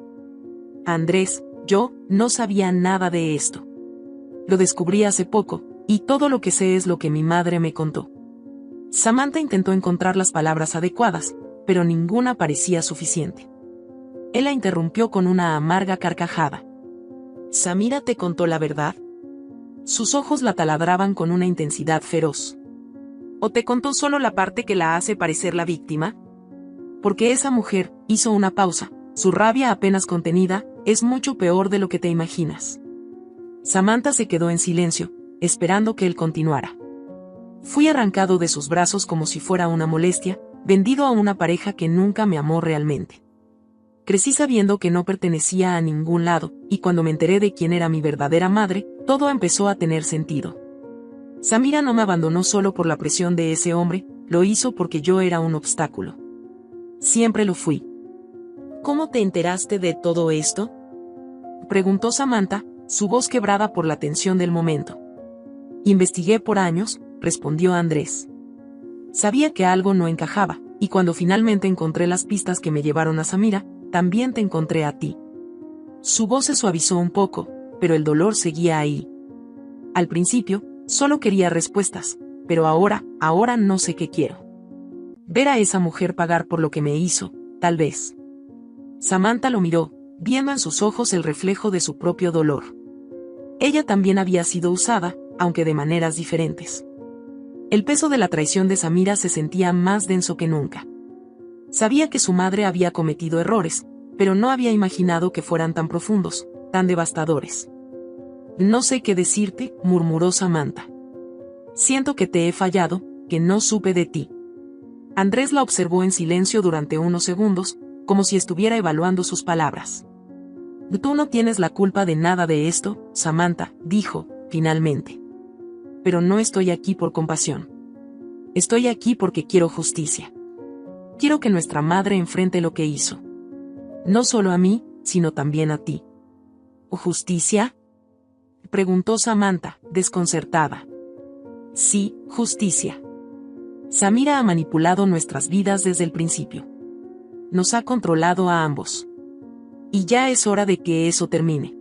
Andrés, yo no sabía nada de esto. Lo descubrí hace poco, y todo lo que sé es lo que mi madre me contó. Samantha intentó encontrar las palabras adecuadas, pero ninguna parecía suficiente. Él la interrumpió con una amarga carcajada. ¿Samira te contó la verdad? Sus ojos la taladraban con una intensidad feroz. ¿O te contó solo la parte que la hace parecer la víctima? Porque esa mujer hizo una pausa, su rabia apenas contenida, es mucho peor de lo que te imaginas. Samantha se quedó en silencio, esperando que él continuara. Fui arrancado de sus brazos como si fuera una molestia, vendido a una pareja que nunca me amó realmente. Crecí sabiendo que no pertenecía a ningún lado, y cuando me enteré de quién era mi verdadera madre, todo empezó a tener sentido. Samira no me abandonó solo por la presión de ese hombre, lo hizo porque yo era un obstáculo. Siempre lo fui. ¿Cómo te enteraste de todo esto? Preguntó Samantha, su voz quebrada por la tensión del momento. Investigué por años, respondió Andrés. Sabía que algo no encajaba, y cuando finalmente encontré las pistas que me llevaron a Samira, también te encontré a ti. Su voz se suavizó un poco, pero el dolor seguía ahí. Al principio, solo quería respuestas, pero ahora no sé qué quiero. Ver a esa mujer pagar por lo que me hizo, tal vez. Samantha lo miró, viendo en sus ojos el reflejo de su propio dolor. Ella también había sido usada, aunque de maneras diferentes. El peso de la traición de Samira se sentía más denso que nunca. Sabía que su madre había cometido errores, pero no había imaginado que fueran tan profundos, tan devastadores. No sé qué decirte, murmuró Samantha. Siento que te he fallado, que no supe de ti. Andrés la observó en silencio durante unos segundos, como si estuviera evaluando sus palabras. Tú no tienes la culpa de nada de esto, Samantha, dijo, finalmente. Pero no estoy aquí por compasión. Estoy aquí porque quiero justicia. Quiero que nuestra madre enfrente lo que hizo. No solo a mí, sino también a ti. ¿Justicia? Preguntó Samantha, desconcertada. Sí, justicia. Samira ha manipulado nuestras vidas desde el principio. Nos ha controlado a ambos. Y ya es hora de que eso termine.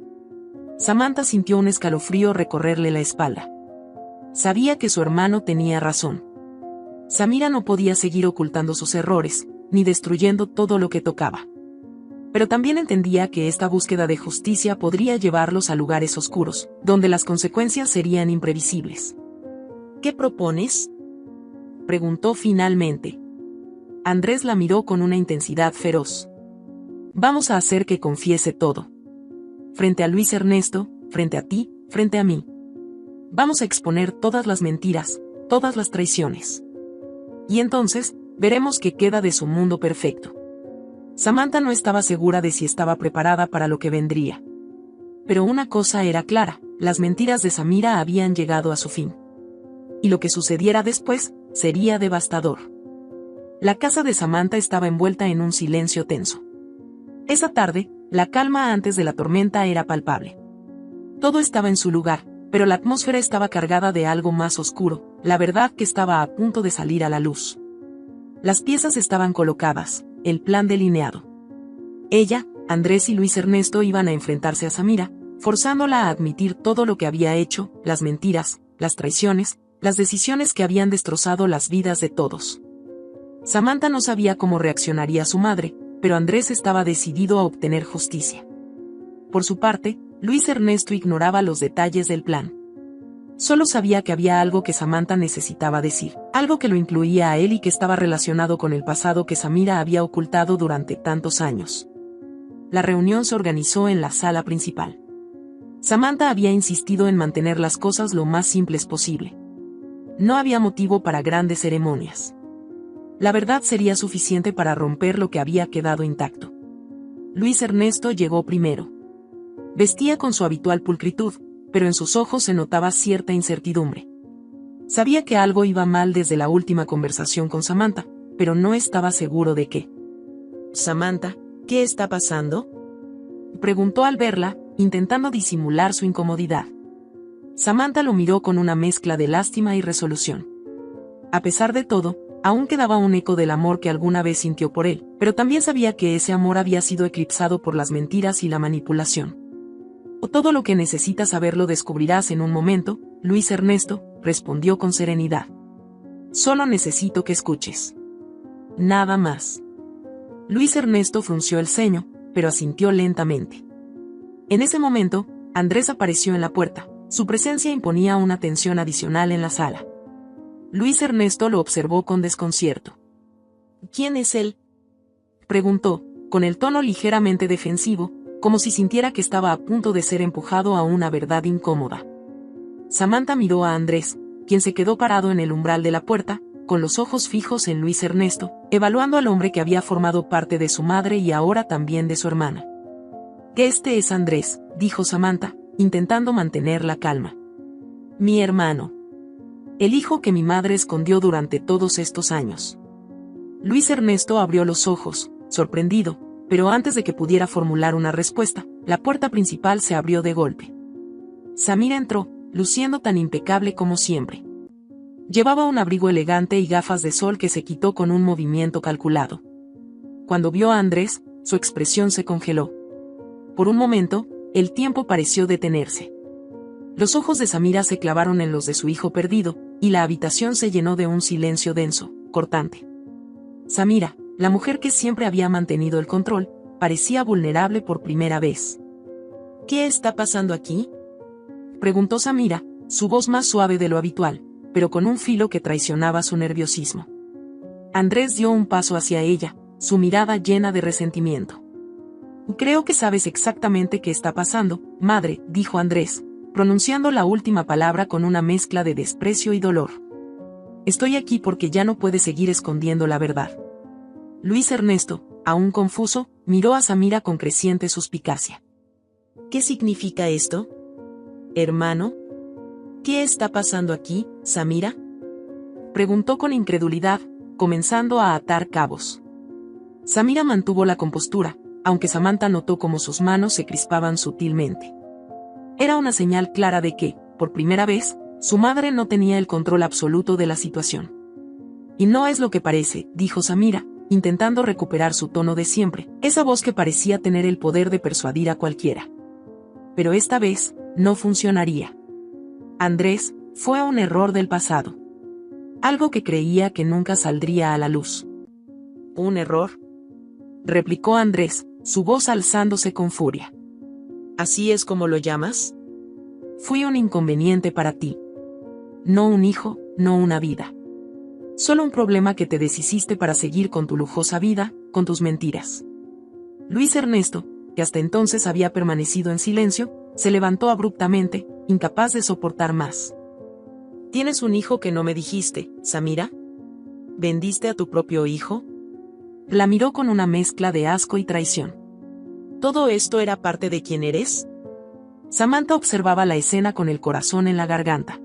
Samantha sintió un escalofrío recorrerle la espalda. Sabía que su hermano tenía razón. Samira no podía seguir ocultando sus errores, ni destruyendo todo lo que tocaba. Pero también entendía que esta búsqueda de justicia podría llevarlos a lugares oscuros, donde las consecuencias serían imprevisibles. ¿Qué propones?, preguntó finalmente. Andrés la miró con una intensidad feroz. Vamos a hacer que confiese todo. Frente a Luis Ernesto, frente a ti, frente a mí. Vamos a exponer todas las mentiras, todas las traiciones. Y entonces, veremos qué queda de su mundo perfecto. Samantha no estaba segura de si estaba preparada para lo que vendría. Pero una cosa era clara, las mentiras de Samira habían llegado a su fin. Y lo que sucediera después, sería devastador. La casa de Samantha estaba envuelta en un silencio tenso. Esa tarde, la calma antes de la tormenta era palpable. Todo estaba en su lugar, pero la atmósfera estaba cargada de algo más oscuro, la verdad que estaba a punto de salir a la luz. Las piezas estaban colocadas, el plan delineado. Ella, Andrés y Luis Ernesto iban a enfrentarse a Samira, forzándola a admitir todo lo que había hecho, las mentiras, las traiciones, las decisiones que habían destrozado las vidas de todos. Samantha no sabía cómo reaccionaría su madre, pero Andrés estaba decidido a obtener justicia. Por su parte, Luis Ernesto ignoraba los detalles del plan. Solo sabía que había algo que Samantha necesitaba decir, algo que lo incluía a él y que estaba relacionado con el pasado que Samira había ocultado durante tantos años. La reunión se organizó en la sala principal. Samantha había insistido en mantener las cosas lo más simples posible. No había motivo para grandes ceremonias. La verdad sería suficiente para romper lo que había quedado intacto. Luis Ernesto llegó primero. Vestía con su habitual pulcritud, pero en sus ojos se notaba cierta incertidumbre. Sabía que algo iba mal desde la última conversación con Samantha, pero no estaba seguro de qué. Samantha, ¿qué está pasando?, preguntó al verla, intentando disimular su incomodidad. Samantha lo miró con una mezcla de lástima y resolución. A pesar de todo, aún quedaba un eco del amor que alguna vez sintió por él, pero Pero también sabía que ese amor había sido eclipsado por las mentiras y la manipulación. O todo lo que necesitas saber lo descubrirás en un momento, Luis Ernesto, respondió con serenidad. Solo necesito que escuches. Nada más. Luis Ernesto frunció el ceño, pero asintió lentamente. En ese momento, Andrés apareció en la puerta. Su presencia imponía una tensión adicional en la sala. Luis Ernesto lo observó con desconcierto. ¿Quién es él?, preguntó, con el tono ligeramente defensivo, como si sintiera que estaba a punto de ser empujado a una verdad incómoda. Samantha miró a Andrés, quien se quedó parado en el umbral de la puerta, con los ojos fijos en Luis Ernesto, evaluando al hombre que había formado parte de su madre y ahora también de su hermana. «Este es Andrés», dijo Samantha, intentando mantener la calma. «Mi hermano. El hijo que mi madre escondió durante todos estos años». Luis Ernesto abrió los ojos, sorprendido, pero antes de que pudiera formular una respuesta, la puerta principal se abrió de golpe. Samira entró, luciendo tan impecable como siempre. Llevaba un abrigo elegante y gafas de sol que se quitó con un movimiento calculado. Cuando vio a Andrés, su expresión se congeló. Por un momento, el tiempo pareció detenerse. Los ojos de Samira se clavaron en los de su hijo perdido, y la habitación se llenó de un silencio denso, cortante. Samira, la mujer que siempre había mantenido el control, parecía vulnerable por primera vez. ¿Qué está pasando aquí?, preguntó Samira, su voz más suave de lo habitual, pero con un filo que traicionaba su nerviosismo. Andrés dio un paso hacia ella, su mirada llena de resentimiento. «Creo que sabes exactamente qué está pasando, madre», dijo Andrés, pronunciando la última palabra con una mezcla de desprecio y dolor. «Estoy aquí porque ya no puedes seguir escondiendo la verdad». Luis Ernesto, aún confuso, miró a Samira con creciente suspicacia. ¿Qué significa esto, hermano? ¿Qué está pasando aquí, Samira?, preguntó con incredulidad, comenzando a atar cabos. Samira mantuvo la compostura, aunque Samantha notó cómo sus manos se crispaban sutilmente. Era una señal clara de que, por primera vez, su madre no tenía el control absoluto de la situación. «Y no es lo que parece», dijo Samira, intentando recuperar su tono de siempre, esa voz que parecía tener el poder de persuadir a cualquiera. Pero esta vez, no funcionaría. Andrés, fue un error del pasado. Algo que creía que nunca saldría a la luz. ¿Un error?, replicó Andrés, su voz alzándose con furia. ¿Así es como lo llamas? Fui un inconveniente para ti. No un hijo, no una vida. Solo un problema que te deshiciste para seguir con tu lujosa vida, con tus mentiras. Luis Ernesto, que hasta entonces había permanecido en silencio, se levantó abruptamente, incapaz de soportar más. ¿Tienes un hijo que no me dijiste, Samira? ¿Vendiste a tu propio hijo? La miró con una mezcla de asco y traición. ¿Todo esto era parte de quién eres? Samantha observaba la escena con el corazón en la garganta.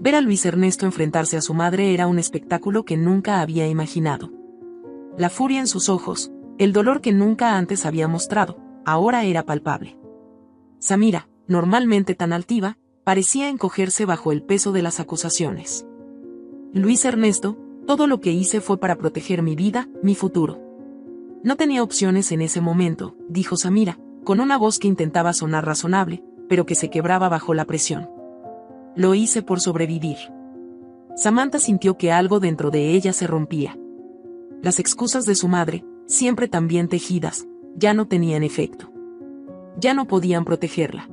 Ver a Luis Ernesto enfrentarse a su madre era un espectáculo que nunca había imaginado. La furia en sus ojos, el dolor que nunca antes había mostrado, ahora era palpable. Samira, normalmente tan altiva, parecía encogerse bajo el peso de las acusaciones. Luis Ernesto, todo lo que hice fue para proteger mi vida, mi futuro. No tenía opciones en ese momento, dijo Samira, con una voz que intentaba sonar razonable, pero que se quebraba bajo la presión. Lo hice por sobrevivir. Samantha sintió que algo dentro de ella se rompía. Las excusas de su madre, siempre tan bien tejidas, ya no tenían efecto. Ya no podían protegerla.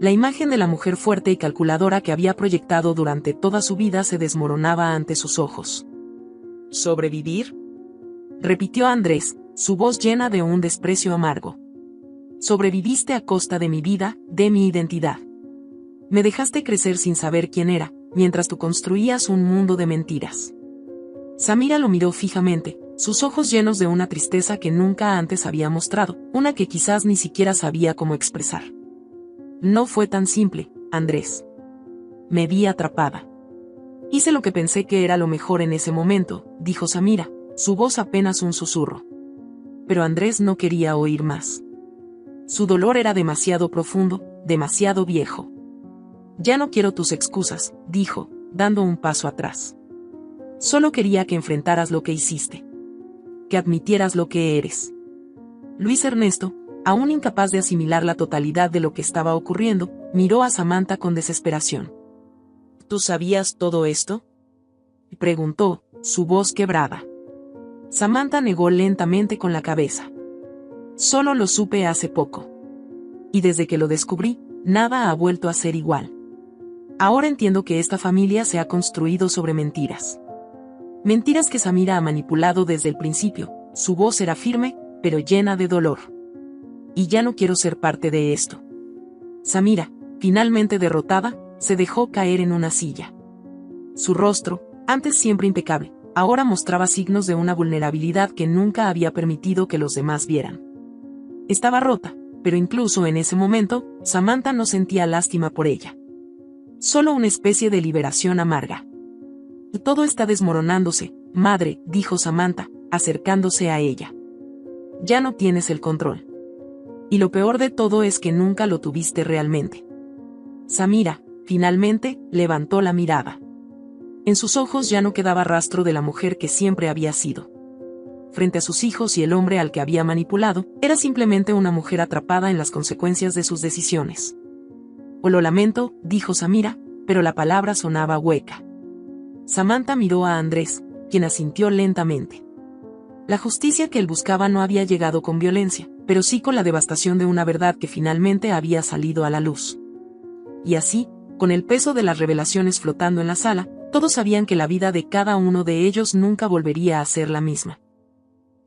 La imagen de la mujer fuerte y calculadora que había proyectado durante toda su vida se desmoronaba ante sus ojos. ¿Sobrevivir?, repitió Andrés, su voz llena de un desprecio amargo. Sobreviviste a costa de mi vida, de mi identidad. Me dejaste crecer sin saber quién era, mientras tú construías un mundo de mentiras. Samira lo miró fijamente, sus ojos llenos de una tristeza que nunca antes había mostrado, una que quizás ni siquiera sabía cómo expresar. No fue tan simple, Andrés. Me vi atrapada. Hice lo que pensé que era lo mejor en ese momento, dijo Samira, su voz apenas un susurro. Pero Andrés no quería oír más. Su dolor era demasiado profundo, demasiado viejo. Ya no quiero tus excusas, dijo, dando un paso atrás. Solo quería que enfrentaras lo que hiciste. que admitieras lo que eres. Luis Ernesto, aún incapaz de asimilar la totalidad de lo que estaba ocurriendo, miró a Samantha con desesperación. ¿Tú sabías todo esto?, preguntó, su voz quebrada. Samantha negó lentamente con la cabeza. Solo lo supe hace poco. Y desde que lo descubrí, nada ha vuelto a ser igual. Ahora entiendo que esta familia se ha construido sobre mentiras. Mentiras que Samira ha manipulado desde el principio. Su voz era firme, pero llena de dolor. Y ya no quiero ser parte de esto. Samira, finalmente derrotada, se dejó caer en una silla. Su rostro, antes siempre impecable, ahora mostraba signos de una vulnerabilidad que nunca había permitido que los demás vieran. Estaba rota, pero incluso en ese momento, Samantha no sentía lástima por ella. Solo una especie de liberación amarga. Todo está desmoronándose, madre, dijo Samantha, acercándose a ella. Ya no tienes el control. Y lo peor de todo es que nunca lo tuviste realmente. Samira, finalmente, levantó la mirada. En sus ojos ya no quedaba rastro de la mujer que siempre había sido. Frente a sus hijos y el hombre al que había manipulado, era simplemente una mujer atrapada en las consecuencias de sus decisiones. Lo lamento, dijo Samira, pero la palabra sonaba hueca. Samantha miró a Andrés, quien asintió lentamente. La justicia que él buscaba no había llegado con violencia, pero sí con la devastación de una verdad que finalmente había salido a la luz. Y así, con el peso de las revelaciones flotando en la sala, todos sabían que la vida de cada uno de ellos nunca volvería a ser la misma.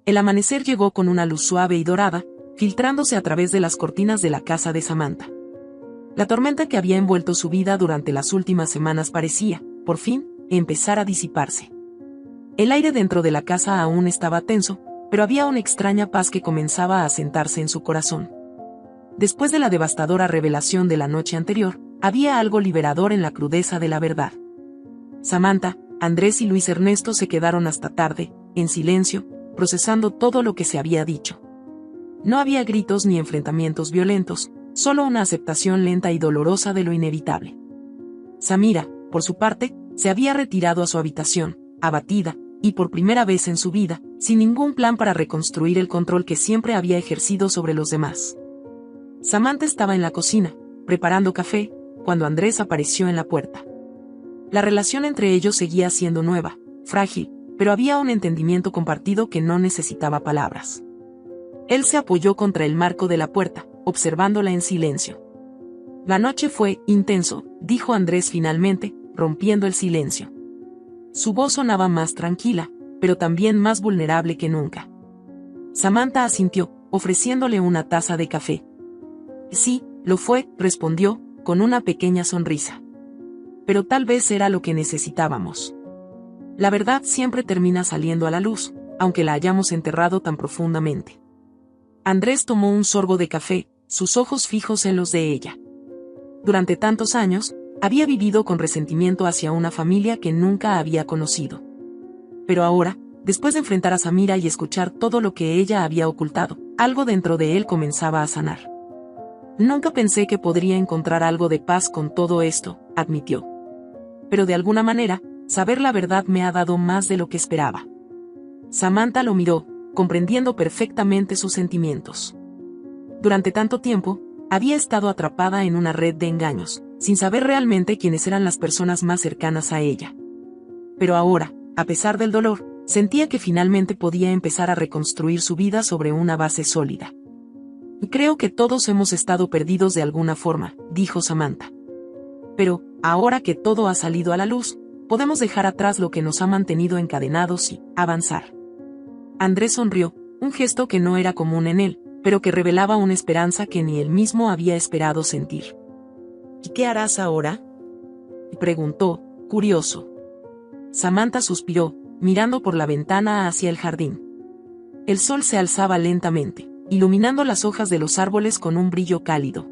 El amanecer llegó con una luz suave y dorada, filtrándose a través de las cortinas de la casa de Samantha. La tormenta que había envuelto su vida durante las últimas semanas parecía, por fin, empezar a disiparse. El aire dentro de la casa aún estaba tenso, pero había una extraña paz que comenzaba a asentarse en su corazón. Después de la devastadora revelación de la noche anterior, había algo liberador en la crudeza de la verdad. Samantha, Andrés y Luis Ernesto se quedaron hasta tarde, en silencio, procesando todo lo que se había dicho. No había gritos ni enfrentamientos violentos, solo una aceptación lenta y dolorosa de lo inevitable. Samira, por su parte, se había retirado a su habitación, abatida, y por primera vez en su vida, sin ningún plan para reconstruir el control que siempre había ejercido sobre los demás. Samantha estaba en la cocina, preparando café, cuando Andrés apareció en la puerta. La relación entre ellos seguía siendo nueva, frágil, pero había un entendimiento compartido que no necesitaba palabras. Él se apoyó contra el marco de la puerta, observándola en silencio. La noche fue intenso, dijo Andrés finalmente, rompiendo el silencio. Su voz sonaba más tranquila, pero también más vulnerable que nunca. Samantha asintió, ofreciéndole una taza de café. Sí, lo fue, respondió, con una pequeña sonrisa. Pero tal vez era lo que necesitábamos. La verdad siempre termina saliendo a la luz, aunque la hayamos enterrado tan profundamente. Andrés tomó un sorbo de café, sus ojos fijos en los de ella. Durante tantos años, había vivido con resentimiento hacia una familia que nunca había conocido. Pero ahora, después de enfrentar a Samira y escuchar todo lo que ella había ocultado, algo dentro de él comenzaba a sanar. Nunca pensé que podría encontrar algo de paz con todo esto, admitió. Pero de alguna manera, saber la verdad me ha dado más de lo que esperaba. Samantha lo miró, comprendiendo perfectamente sus sentimientos. Durante tanto tiempo, había estado atrapada en una red de engaños, sin saber realmente quiénes eran las personas más cercanas a ella. Pero ahora, a pesar del dolor, sentía que finalmente podía empezar a reconstruir su vida sobre una base sólida. Creo que todos hemos estado perdidos de alguna forma, dijo Samantha. Pero, ahora que todo ha salido a la luz, podemos dejar atrás lo que nos ha mantenido encadenados y avanzar. Andrés sonrió, un gesto que no era común en él, pero que revelaba una esperanza que ni él mismo había esperado sentir. ¿Y qué harás ahora?, preguntó, curioso. Samantha suspiró, mirando por la ventana hacia el jardín. El sol se alzaba lentamente, iluminando las hojas de los árboles con un brillo cálido.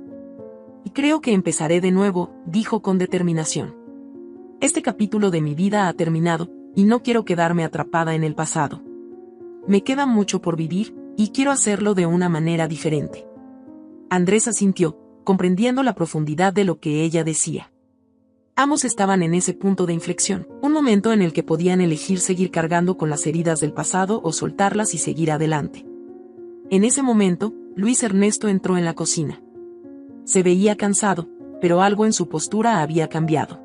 Y creo que empezaré de nuevo, dijo con determinación. Este capítulo de mi vida ha terminado, y no quiero quedarme atrapada en el pasado. Me queda mucho por vivir, y quiero hacerlo de una manera diferente. Andrés asintió, comprendiendo la profundidad de lo que ella decía. Ambos estaban en ese punto de inflexión, un momento en el que podían elegir seguir cargando con las heridas del pasado o soltarlas y seguir adelante. En ese momento, Luis Ernesto entró en la cocina. Se veía cansado, pero algo en su postura había cambiado.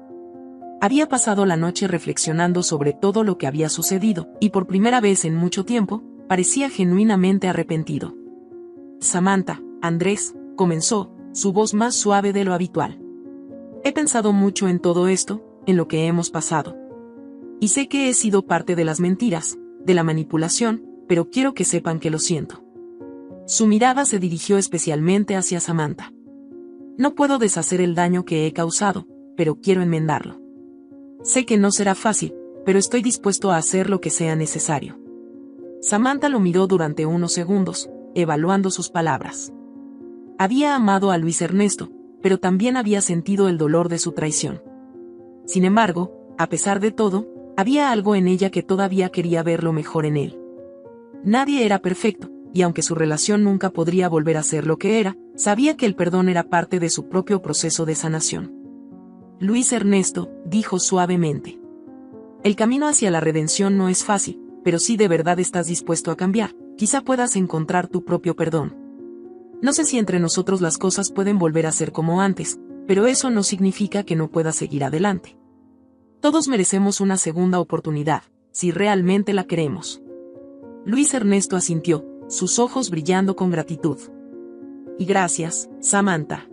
Había pasado la noche reflexionando sobre todo lo que había sucedido, y por primera vez en mucho tiempo, parecía genuinamente arrepentido. Samantha, Andrés, comenzó, su voz más suave de lo habitual. He pensado mucho en todo esto, en lo que hemos pasado. Y sé que he sido parte de las mentiras, de la manipulación, pero quiero que sepan que lo siento. Su mirada se dirigió especialmente hacia Samantha. No puedo deshacer el daño que he causado, pero quiero enmendarlo. Sé que no será fácil, pero estoy dispuesto a hacer lo que sea necesario. Samantha lo miró durante unos segundos, evaluando sus palabras. Había amado a Luis Ernesto, pero también había sentido el dolor de su traición. Sin embargo, a pesar de todo, había algo en ella que todavía quería ver lo mejor en él. Nadie era perfecto, y aunque su relación nunca podría volver a ser lo que era, sabía que el perdón era parte de su propio proceso de sanación. Luis Ernesto, dijo suavemente. El camino hacia la redención no es fácil, pero si de verdad estás dispuesto a cambiar, quizá puedas encontrar tu propio perdón. No sé si entre nosotros las cosas pueden volver a ser como antes, pero eso no significa que no puedas seguir adelante. Todos merecemos una segunda oportunidad, si realmente la queremos. Luis Ernesto asintió, sus ojos brillando con gratitud. Y gracias, Samantha.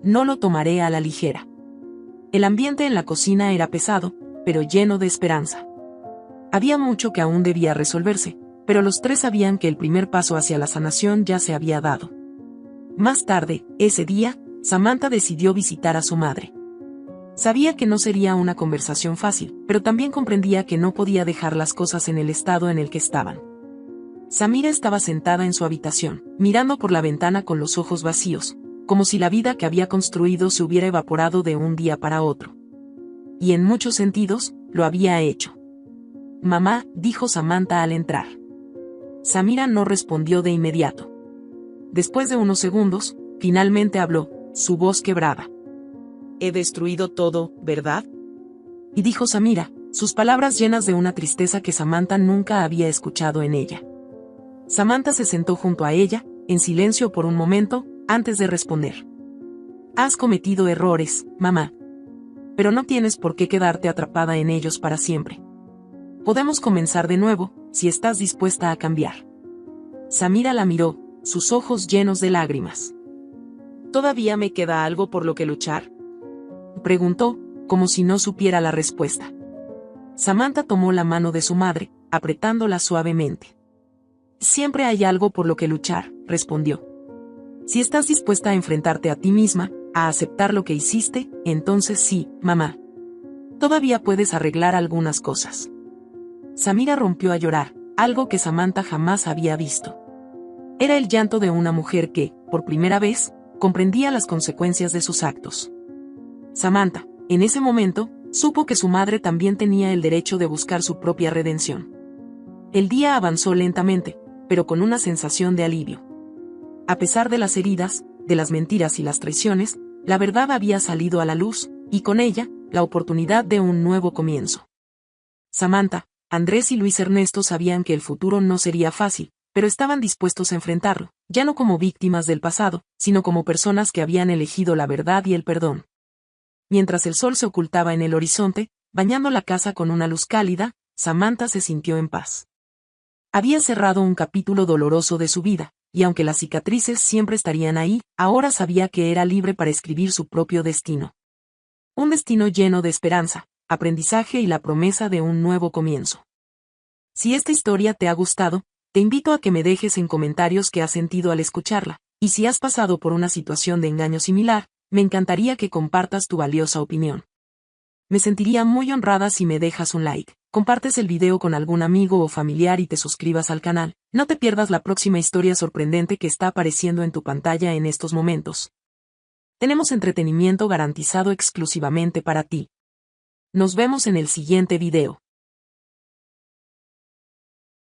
No lo tomaré a la ligera. El ambiente en la cocina era pesado, pero lleno de esperanza. Había mucho que aún debía resolverse, pero los tres sabían que el primer paso hacia la sanación ya se había dado. Más tarde, ese día, Samantha decidió visitar a su madre. Sabía que no sería una conversación fácil, pero también comprendía que no podía dejar las cosas en el estado en el que estaban. Samira estaba sentada en su habitación, mirando por la ventana con los ojos vacíos, como si la vida que había construido se hubiera evaporado de un día para otro. Y en muchos sentidos, lo había hecho. Mamá, dijo Samantha al entrar. Samira no respondió de inmediato. Después de unos segundos, finalmente habló, su voz quebrada. He destruido todo, ¿verdad? Y dijo Samira, sus palabras llenas de una tristeza que Samantha nunca había escuchado en ella. Samantha se sentó junto a ella, en silencio por un momento, antes de responder. Has cometido errores, mamá. Pero no tienes por qué quedarte atrapada en ellos para siempre. Podemos comenzar de nuevo, si estás dispuesta a cambiar. Samira la miró, sus ojos llenos de lágrimas. ¿Todavía me queda algo por lo que luchar?, preguntó, como si no supiera la respuesta. Samantha tomó la mano de su madre, apretándola suavemente. Siempre hay algo por lo que luchar, respondió. Si estás dispuesta a enfrentarte a ti misma, a aceptar lo que hiciste, entonces sí, mamá. Todavía puedes arreglar algunas cosas. Samira rompió a llorar, algo que Samantha jamás había visto. Era el llanto de una mujer que, por primera vez, comprendía las consecuencias de sus actos. Samantha, en ese momento, supo que su madre también tenía el derecho de buscar su propia redención. El día avanzó lentamente, pero con una sensación de alivio. A pesar de las heridas, de las mentiras y las traiciones, la verdad había salido a la luz, y con ella, la oportunidad de un nuevo comienzo. Samantha, Andrés y Luis Ernesto sabían que el futuro no sería fácil, pero estaban dispuestos a enfrentarlo, ya no como víctimas del pasado, sino como personas que habían elegido la verdad y el perdón. Mientras el sol se ocultaba en el horizonte, bañando la casa con una luz cálida, Samantha se sintió en paz. Había cerrado un capítulo doloroso de su vida, y aunque las cicatrices siempre estarían ahí, ahora sabía que era libre para escribir su propio destino. Un destino lleno de esperanza, aprendizaje y la promesa de un nuevo comienzo. Si esta historia te ha gustado, te invito a que me dejes en comentarios qué has sentido al escucharla, y si has pasado por una situación de engaño similar, me encantaría que compartas tu valiosa opinión. Me sentiría muy honrada si me dejas un like, compartes el video con algún amigo o familiar y te suscribas al canal. No te pierdas la próxima historia sorprendente que está apareciendo en tu pantalla en estos momentos. Tenemos entretenimiento garantizado exclusivamente para ti. Nos vemos en el siguiente video.